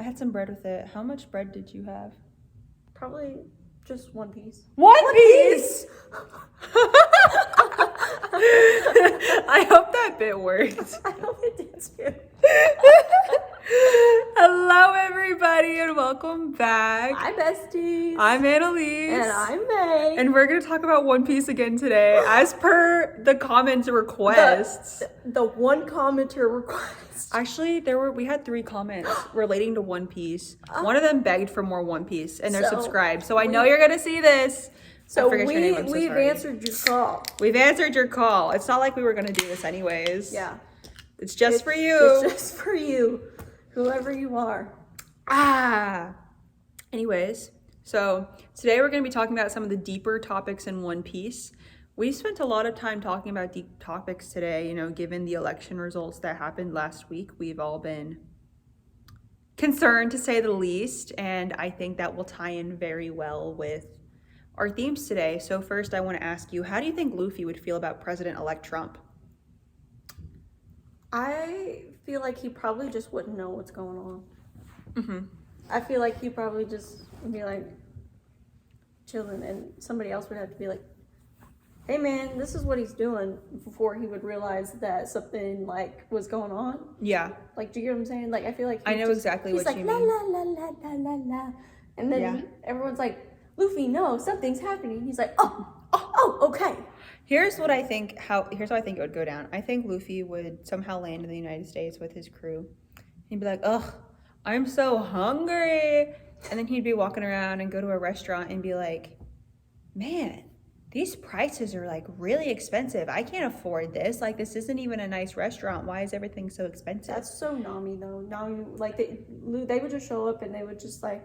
I had some bread with it. How much bread did you have? Probably just one piece. One piece! I hope that bit worked. I hope it did too. Hello, everybody, and welcome back. Hi, besties. I'm Anneliese. And I'm May. And we're going to talk about One Piece again today, as per the comments requests. The one commenter request. Actually, we had 3 comments relating to One Piece. One of them begged for more One Piece, and they're subscribed. So I know you're going to see this. So we've answered your call. We've answered your call. It's not like we were going to do this anyways. Yeah. It's just for you. It's just for you, whoever you are. Anyways, so today we're going to be talking about some of the deeper topics in One Piece. We spent a lot of time talking about deep topics today, given the election results that happened last week. We've all been concerned, to say the least, and I think that will tie in very well with our themes today. So first, I want to ask you, how do you think Luffy would feel about President-elect Trump? I feel like he probably just wouldn't know what's going on. Mm-hmm. I feel like he probably just would be like chilling, and somebody else would have to be like, hey man, this is what he's doing, before he would realize that something like was going on. Yeah. Like, do you get what I'm saying? Like, I feel like I know exactly what you mean. He's like, la la la la la la, and then everyone's like, Luffy, no, something's happening. He's like, oh, okay. Here's how I think it would go down. I think Luffy would somehow land in the United States with his crew. He'd be like, ugh, I'm so hungry. And then he'd be walking around and go to a restaurant and be like, man, these prices are like really expensive. I can't afford this. Like, this isn't even a nice restaurant. Why is everything so expensive? That's so Nami though. Nami, like they would just show up and they would just like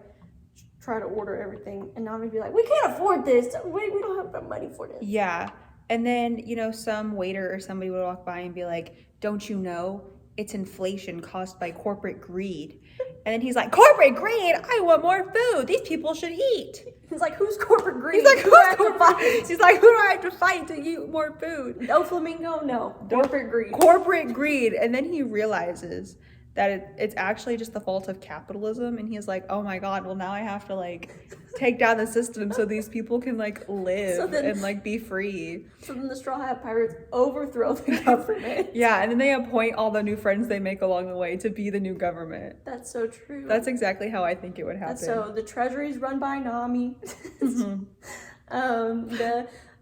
try to order everything, and Nami would be like, we can't afford this. We don't have the money for this. Yeah. And then, some waiter or somebody would walk by and be like, don't you know it's inflation caused by corporate greed? And then he's like, corporate greed? I want more food. These people should eat. He's like, who's corporate greed? He's like, who's corporate greed? He's like, who do I have to fight to eat more food? No flamingo, no. Corporate greed. Corporate greed. And then he realizes that it's actually just the fault of capitalism. And he's like, oh my God, well now I have to like take down the system so these people can like live and like be free. So then the Straw Hat Pirates overthrow the government. Yeah, and then they appoint all the new friends they make along the way to be the new government. That's so true. That's exactly how I think it would happen. So the treasury's run by Nami. Mm-hmm.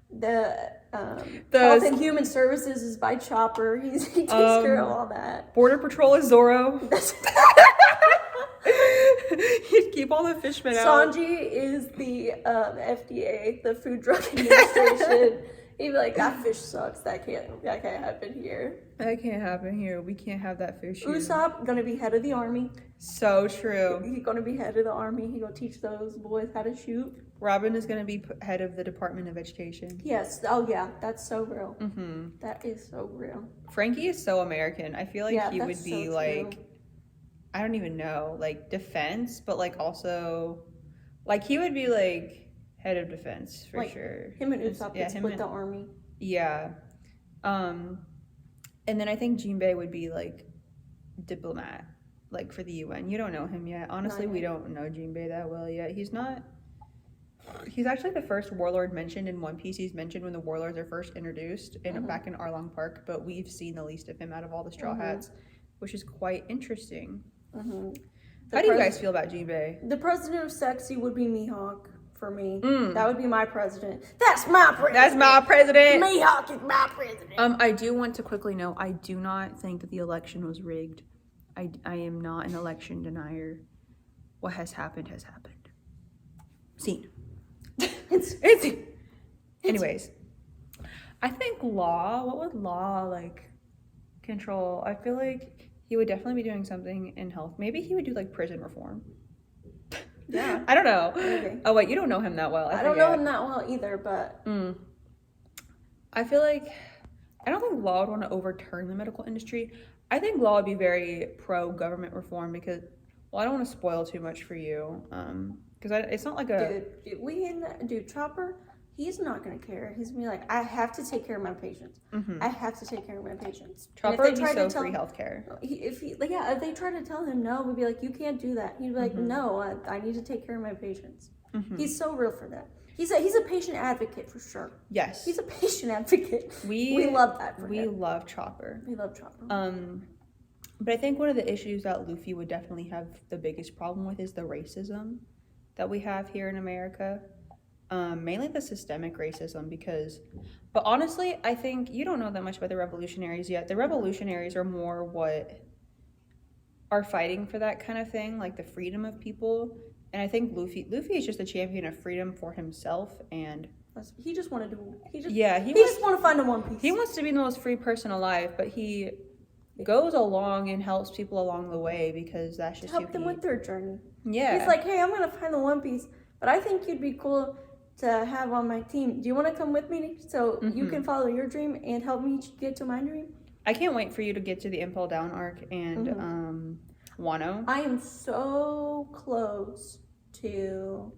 The Health and Human Services is by Chopper. He takes care of all that. Border Patrol is Zoro. He'd keep all the fishmen out. Sanji is the FDA, the Food Drug Administration. He'd be like, that fish sucks. That can't happen here. That can't happen here. We can't have that fish here. Usopp gonna be head of the army. So true. He's gonna be head of the army. He gonna teach those boys how to shoot. Robin is gonna be head of the Department of Education. Yes. Oh yeah, that's so real. Mm-hmm. That is so real. Frankie is so American. I feel like he would be so like, I don't even know, like defense, but like also, like he would be like head of defense for sure. Him and Usopp would split the army. Yeah. And then I think Jinbei would be like diplomat, like for the UN. You don't know him yet. Honestly, we don't know Jinbei that well yet. He's actually the first warlord mentioned in One Piece. He's mentioned when the warlords are first introduced back in Arlong Park, but we've seen the least of him out of all the Straw Hats, which is quite interesting. Mm-hmm. How do you guys feel about Jinbei? The president of Sexy would be Mihawk for me. That would be my president. That's my president. Mihawk is my president. I do want to quickly note, I do not think that the election was rigged. I am not an election denier. What has happened has happened. Scene. It's scene. Anyways, I think what would Law like control? I feel like he would definitely be doing something in health. Maybe he would do like prison reform. Yeah. I don't know. Maybe. Oh wait, you don't know him that well. I don't know him that well either, but I feel like I don't think Law would want to overturn the medical industry. I think Law would be very pro government reform because, well, I don't want to spoil too much for you, because it's not like Dude, Chopper, he's not gonna care. He's gonna be like, I have to take care of my patients. I have to take care of my patients. Chopper would be so free healthcare. If they try to tell him no, we'd be like, you can't do that. He'd be like, no, I need to take care of my patients. He's so real for that. He's a patient advocate for sure. Yes. He's a patient advocate. We love that for him. We love Chopper. We love Chopper. But I think one of the issues that Luffy would definitely have the biggest problem with is the racism that we have here in America. Mainly the systemic racism but honestly, I think you don't know that much about the revolutionaries yet. The revolutionaries are more what are fighting for that kind of thing, like the freedom of people. And I think Luffy is just a champion of freedom for himself, and he just wanted to. He just want to find the One Piece. He wants to be the most free person alive, but he goes along and helps people along the way because that's just help them with their journey. Yeah, he's like, hey, I'm gonna find the One Piece, but I think you'd be cool to have on my team. Do you want to come with me so you can follow your dream and help me get to my dream? I can't wait for you to get to the Impel Down arc and Wano. I am so close to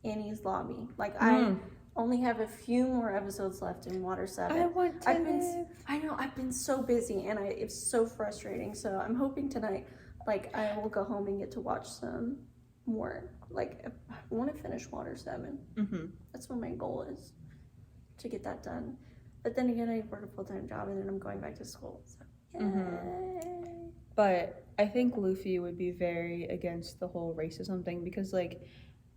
Annie's lobby. Like I only have a few more episodes left in Water 7. I've been so busy and it's so frustrating. So I'm hoping tonight, like, I will go home and get to watch some more. Like, I want to finish Water 7. That's what my goal is, to get that done. But then again, I work a full-time job and then I'm going back to school. So yay. But I think Luffy would be very against the whole racism thing because, like,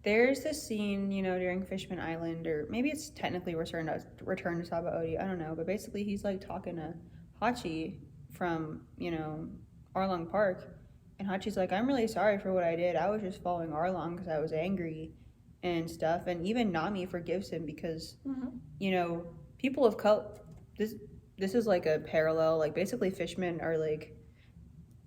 there's this scene, you know, during Fishman Island, or maybe it's technically Return to Sabaody, I don't know, but basically he's, like, talking to Hachi from, you know, Arlong Park, and Hachi's like, I'm really sorry for what I did. I was just following Arlong because I was angry and stuff, and even Nami forgives him because, you know, people of color, this is, like, a parallel, like, basically Fishmen are, like,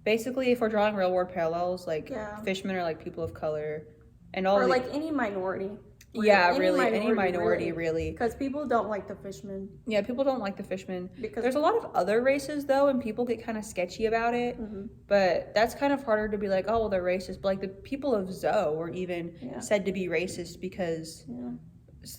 basically, if we're drawing real world parallels, like, Fishmen are, like, people of color, and all, or like any minority. Any minority, really. Because people don't like the Fishmen. Yeah, people don't like the Fishmen. Because there's a lot of other races, though, and people get kind of sketchy about it. But that's kind of harder to be like, oh, well, they're racist. But, like, the people of Zoe were even said to be racist because,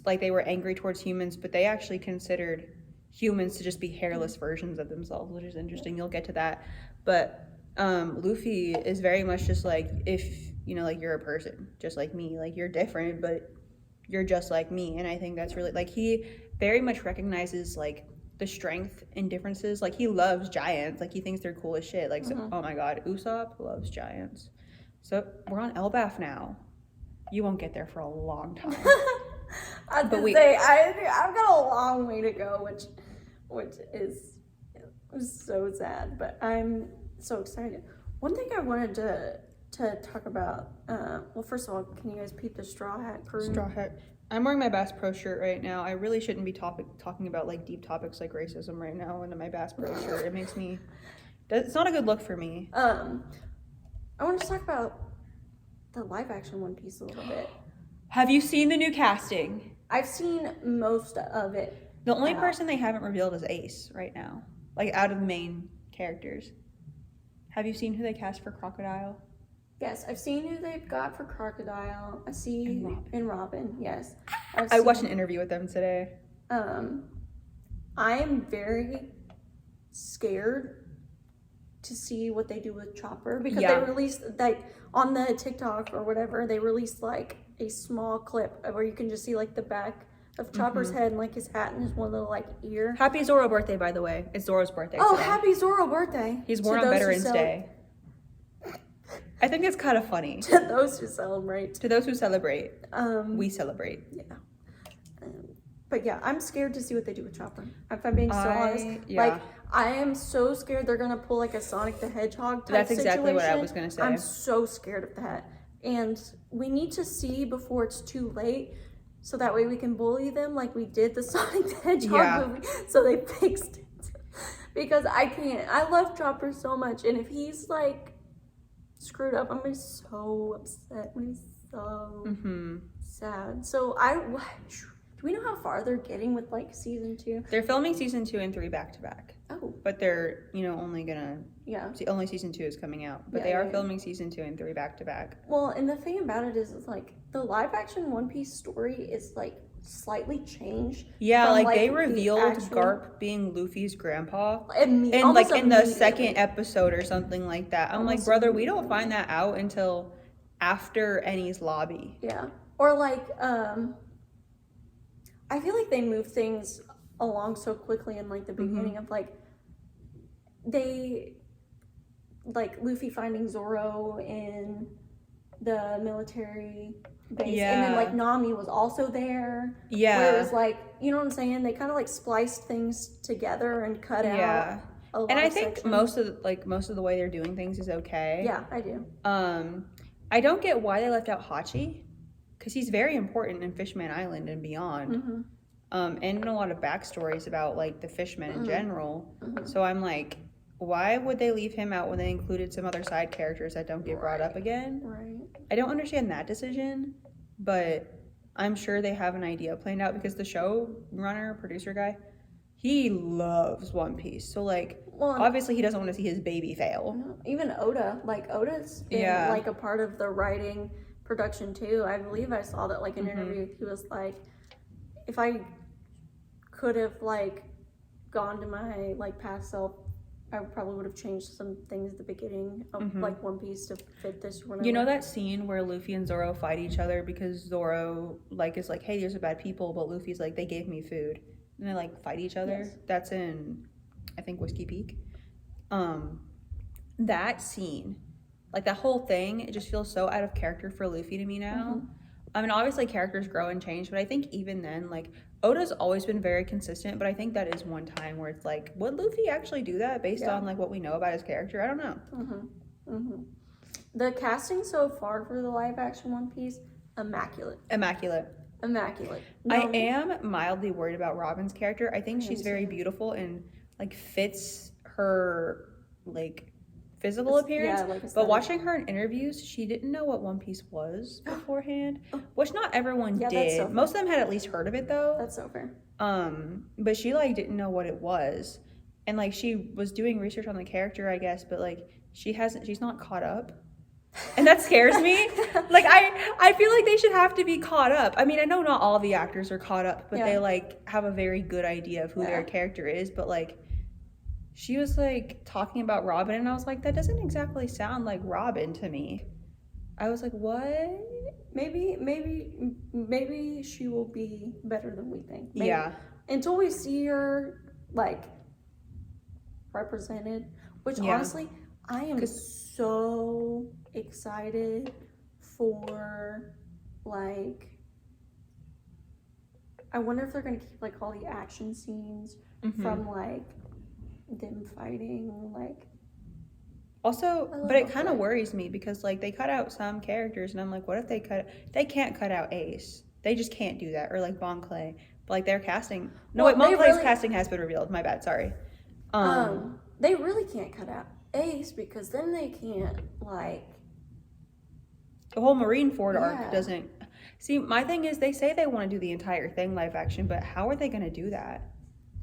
like, they were angry towards humans, but they actually considered humans to just be hairless versions of themselves, which is interesting. You'll get to that. But Luffy is very much just like, if, you know, like, you're a person just like me, like, you're different, but you're just like me. And I think that's really, like, he very much recognizes, like, the strength in differences. Like, he loves giants, like, he thinks they're cool as shit. Like, so, oh my god, Usopp loves giants. So we're on Elbaf now. You won't get there for a long time. I've got a long way to go, which is so sad, but I'm so excited. One thing I wanted to talk about, well, first of all, can you guys peep the Straw Hat crew? Straw Hat. I'm wearing my Bass Pro shirt right now. I really shouldn't be talking about, like, deep topics like racism right now into my Bass Pro shirt. It makes me, it's not a good look for me. I want to talk about the live action One Piece a little bit. Have you seen the new casting? I've seen most of it. The only person they haven't revealed is Ace right now, like, out of the main characters. Have you seen who they cast for Crocodile? Yes, I've seen who they've got for Crocodile. I see in Robin. Yes, I watched an interview with them today. I am very scared to see what they do with Chopper because they released, like, on the TikTok or whatever, they released, like, a small clip where you can just see, like, the back of Chopper's head and, like, his hat and his one little, like, ear. Happy Zoro birthday, by the way. It's Zoro's birthday today. Happy Zoro birthday. He's born on Veterans Day. I think it's kind of funny. To those who celebrate. We celebrate. Yeah. But yeah, I'm scared to see what they do with Chopper. If I'm being so honest. Yeah. Like, I am so scared they're going to pull, like, a Sonic the Hedgehog type That's exactly what I was going to say. I'm so scared of that. And we need to see before it's too late, so that way we can bully them like we did the Sonic the Hedgehog movie. So they fixed it. Because I can't. I love Chopper so much. And if he's, like, screwed up, I'm gonna be so upset. I'm gonna be so sad. So do we know how far they're getting with, like, season 2? They're filming season 2 and 3 back to back. Oh. But they're, you know, only season 2 is coming out. But they are filming season 2 and 3 back to back. Well, and the thing about it is like, the live action One Piece story is, like, slightly changed. Yeah, from, like they the revealed actual- Garp being Luffy's grandpa. Imme- And almost like in the immediately. second episode or something like that. I'm like, Almost brother, we don't immediately. find that out until after Ennie's lobby. Yeah. Or like, I feel like they move things along so quickly in like the beginning of like they like Luffy finding Zoro in the military base, and then like Nami was also there. Yeah. Where it was like, you know what I'm saying? They kind of like spliced things together and cut out. A lot And I of think sections. most of the way they're doing things is okay. Yeah, I do. I don't get why they left out Hachi, because he's very important in Fishman Island and beyond. And a lot of backstories about like the fishmen in general. So I'm like, why would they leave him out when they included some other side characters that don't get brought up again? Right. I don't understand that decision, but I'm sure they have an idea planned out, because the showrunner, producer guy, he loves One Piece. So like, obviously he doesn't want to see his baby fail. Even Oda, like Oda's been like a part of the writing production too. I believe I saw that like an interview. He was like, if I could have like gone to my like past self, I probably would have changed some things at the beginning of like One Piece to fit this or whatever. You know that scene where Luffy and Zoro fight each other because Zoro like is like, hey, these are bad people, but Luffy's like, they gave me food, and they like fight each other. Yes. That's in, I think, Whiskey Peak. That scene, like that whole thing, it just feels so out of character for Luffy to me now. I mean, obviously characters grow and change, but I think even then, like, Oda's always been very consistent, but I think that is one time where it's like, would Luffy actually do that based on like what we know about his character? I don't know. The casting so far for the live action One Piece, immaculate. I am mildly worried about Robin's character. I think she's very beautiful and like fits her like physical appearance, but watching her in interviews, she didn't know what One Piece was beforehand, which not everyone did. So most of them had at least heard of it though. That's so fair. But she like didn't know what it was, and like she was doing research on the character, I guess, but like she's not caught up, and that scares me. Like I feel like they should have to be caught up. I mean, I know not all the actors are caught up, but they like have a very good idea of who their character is, but like she was like talking about Robin, and I was like, that doesn't exactly sound like Robin to me. I was like, what? Maybe she will be better than we think. Maybe. Yeah. Until we see her like represented, which honestly, I am so excited for. Like, I wonder if they're gonna keep like all the action scenes from like them fighting, like. Also, but it kind of worries me because like they cut out some characters, and I'm like, what if they can't cut out Ace? They just can't do that, or like Bon Clay. But like their casting, Bon Clay's casting has been revealed. My bad, sorry. They really can't cut out Ace, because then they can't like. The whole Marineford arc doesn't. See, my thing is, they say they want to do the entire thing live action, but how are they going to do that?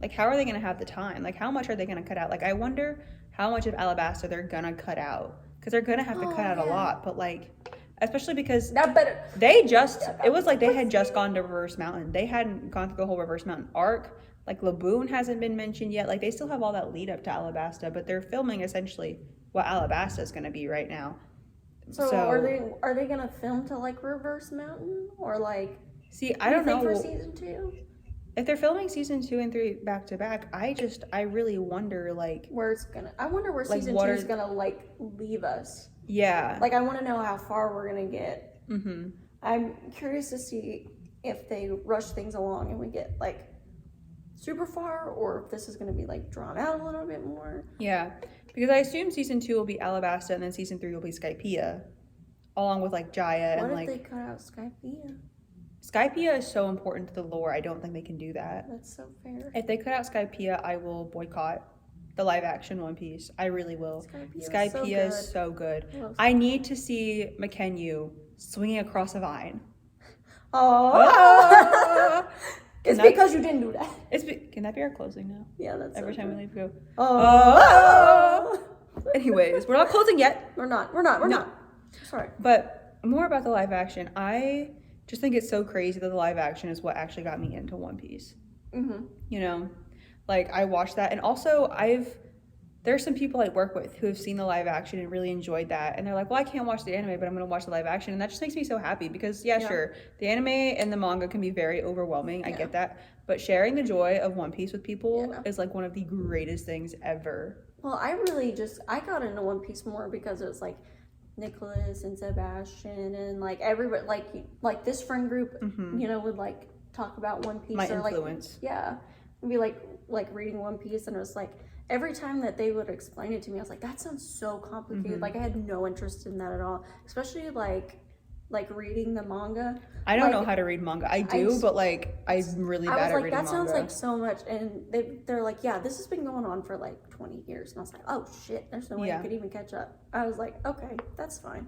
Like, how are they going to have the time? Like, how much are they going to cut out? Like, I wonder how much of Alabasta they're going to cut out. Because they're going to have to cut out a lot. But, like, especially because it was like they had just gone to Reverse Mountain. They hadn't gone through the whole Reverse Mountain arc. Like, Laboon hasn't been mentioned yet. Like, they still have all that lead up to Alabasta. But they're filming, essentially, what Alabasta is going to be right now. So are they going to film to, like, Reverse Mountain? Or, like... See, I don't know. For season 2? If they're filming season 2 and 3 back to back, I really wonder, like, I wonder where season 2 is gonna like leave us. Yeah. Like, I want to know how far we're gonna get. I'm curious to see if they rush things along and we get like super far, or if this is gonna be like drawn out a little bit more. Yeah, because I assume season 2 will be Alabasta, and then season 3 will be Skypiea, along with like Jaya and like. What if they cut out Skypiea? Skypiea is so important to the lore. I don't think they can do that. That's so fair. If they cut out Skypiea, I will boycott the live action One Piece. I really will. Skypiea is so good. I need to see Makenyu swinging across a vine. Oh. It's because you didn't do that. Can that be our closing now? Yeah, that's every so time good. we leave, we go. Oh. Anyways, we're not closing yet. We're not. Sorry. But more about the live action. I just think it's so crazy that the live action is what actually got me into One Piece. Mm-hmm. You know, like I watched that, and also there's some people I work with who have seen the live action and really enjoyed that, and they're like, well, I can't watch the anime, but I'm gonna watch the live action, and that just makes me so happy because Yeah. sure, the anime and the manga can be very overwhelming. I get that, but sharing the joy of One Piece with people is like one of the greatest things ever. Well, I got into One Piece more because it was like Nicholas and Sebastian and like everybody, like this friend group, you know, would like talk about One Piece. My or influence. Like, yeah, it'd be like reading One Piece, and it was like every time that they would explain it to me, I was like, that sounds so complicated. Like I had no interest in that at all, especially like reading the manga. I don't know how to read manga. I do, but like I'm really bad at reading manga. That sounds like so much, and they're like, yeah, this has been going on for like 20 years, and I was like, oh shit, there's no way I could even catch up. I was like, okay, that's fine.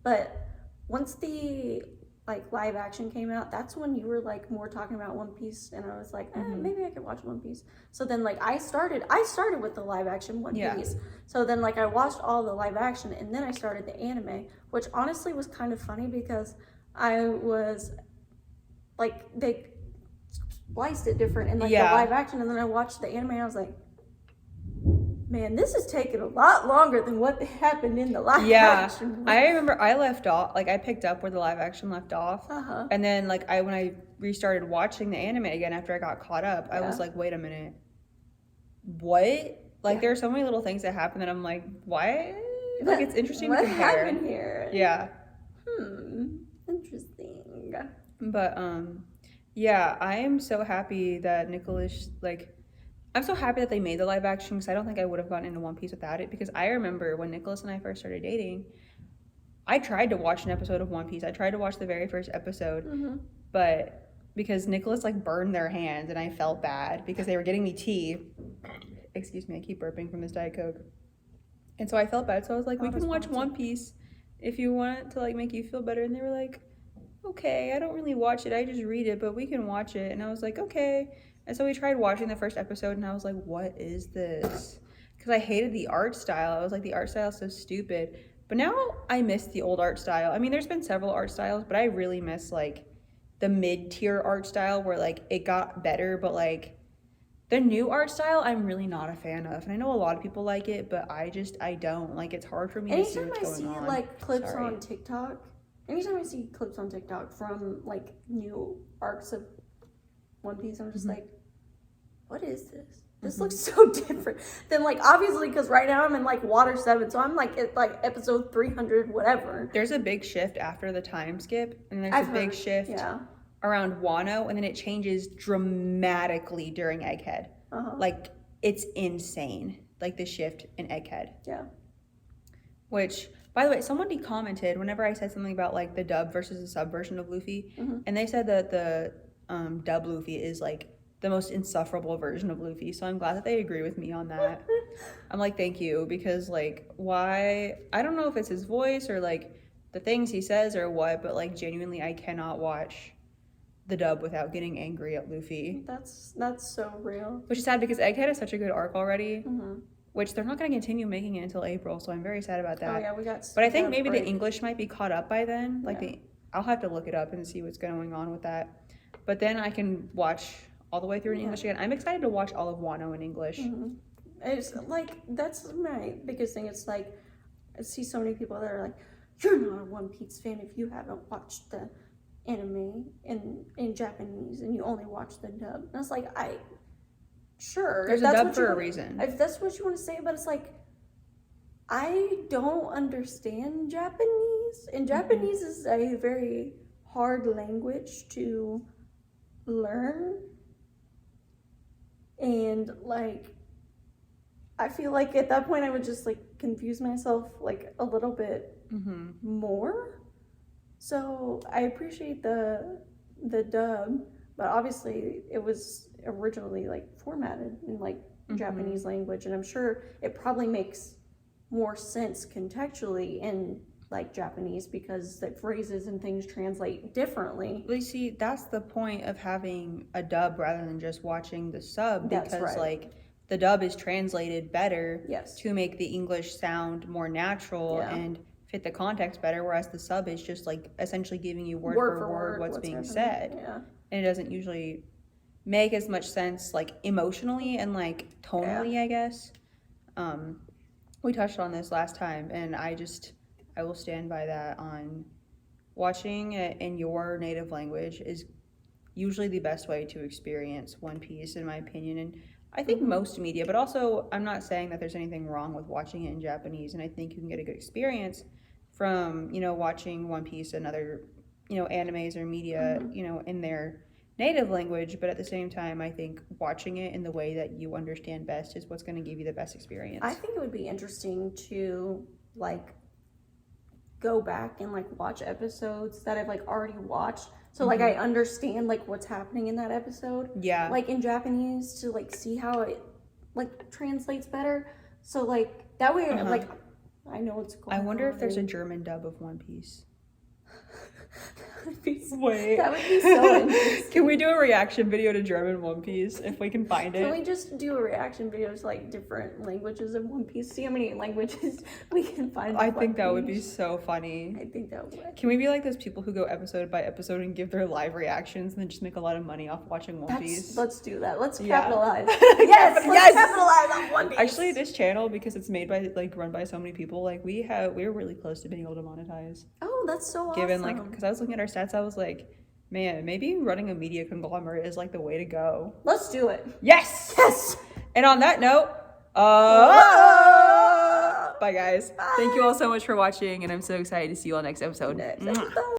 But once the like live action came out, that's when you were like more talking about One Piece, and I was like, maybe I could watch One Piece. So then like I started with the live action One Piece. So then like I watched all the live action, and then I started the anime, which honestly was kind of funny because I was like, they spliced it different in like the live action, and then I watched the anime and I was like, man, this is taking a lot longer than what happened in the live action. I remember I left off, like I picked up where the live action left off, and then like when I restarted watching the anime again after I got caught up, I was like, wait a minute, what? Like there are so many little things that happen that I'm like, why? Like it's interesting to compare. What happened here? Yeah. Interesting. But yeah, I am so happy that Nicholas, like, I'm so happy that they made the live action because I don't think I would have gotten into One Piece without it, because I remember when Nicholas and I first started dating, I tried to watch an episode of One Piece. I tried to watch the very first episode, but because Nicholas like burned their hands and I felt bad because they were getting me tea. Excuse me, I keep burping from this Diet Coke. And so I felt bad. So I was like, we can watch One Piece if you want it to like make you feel better. And they were like, okay, I don't really watch it. I just read it, but we can watch it. And I was like, okay. And so we tried watching the first episode, and I was like, what is this? Because I hated the art style. I was like, the art style is so stupid. But now I miss the old art style. I mean, there's been several art styles, but I really miss like the mid-tier art style where like it got better, but like the new art style I'm really not a fan of. And I know a lot of people like it, but I don't. Like it's hard for me to see what's going on. Anytime I see like clips on TikTok, from like new arcs of One Piece, I'm just like, what is this? This looks so different than like, obviously, because right now I'm in like Water 7, so I'm like at like episode 300 whatever. There's a big shift after the time skip, and there's a big shift around Wano, and then it changes dramatically during Egghead. Like it's insane, like the shift in Egghead. Which, by the way, somebody commented whenever I said something about like the dub versus the sub version of Luffy, and they said that the dub Luffy is like the most insufferable version of Luffy. So I'm glad that they agree with me on that. I'm like, thank you, because like, why? I don't know if it's his voice or like the things he says or what, but like genuinely I cannot watch the dub without getting angry at Luffy. That's so real. Which is sad because Egghead is such a good arc already. Which they're not going to continue making it until April, so I'm very sad about that. Oh yeah, we got. But I think maybe the English might be caught up by then. Like I'll have to look it up and see what's going on with that. But then I can watch all the way through in English again. I'm excited to watch all of Wano in English. It's like that's my biggest thing. It's like I see so many people that are like, "You're not a One Piece fan if you haven't watched the anime in Japanese and you only watch the dub." And it's like, sure, there's a dub for a reason. If that's what you want to say, but it's like, I don't understand Japanese, and Japanese is a very hard language to learn, and like I feel like at that point I would just like confuse myself like a little bit more. So I appreciate the dub, but obviously it was originally like formatted in like Japanese language, and I'm sure it probably makes more sense contextually in like Japanese because the phrases and things translate differently. Well, you see, that's the point of having a dub rather than just watching the sub, because like the dub is translated better to make the English sound more natural and fit the context better, whereas the sub is just like essentially giving you word for word what's being happening. said. Yeah. And it doesn't usually make as much sense like emotionally and like tonally, I guess. We touched on this last time, and I will stand by that. On watching it in your native language is usually the best way to experience One Piece, in my opinion. And I think most media, but also I'm not saying that there's anything wrong with watching it in Japanese, and I think you can get a good experience from, watching One Piece and other, animes or media, in their native language. But at the same time, I think watching it in the way that you understand best is what's going to give you the best experience. I think it would be interesting to like go back and like watch episodes that I've like already watched, so like I understand like what's happening in that episode, like in Japanese, to like see how it like translates better, so like that way like I know what's going on. I wonder if there's a German dub of One Piece. Wait. That would be so interesting. Can we do a reaction video to German One Piece if we can find it? Can we just do a reaction video to like different languages of One Piece? See how many languages we can find. I think that would be so funny. I think that would. Can we be like those people who go episode by episode and give their live reactions and then just make a lot of money off watching One Piece? Let's do that. Let's capitalize. Yes, let's capitalize on One Piece. Actually, this channel, because it's made by run by so many people, like we're really close to being able to monetize. Oh, that's so awesome. Given because I was looking at our stats, I was like, man, maybe running a media conglomerate is like the way to go. Let's do it. Yes. And on that note, bye guys. Bye. Thank you all so much for watching, and I'm so excited to see you all next episode.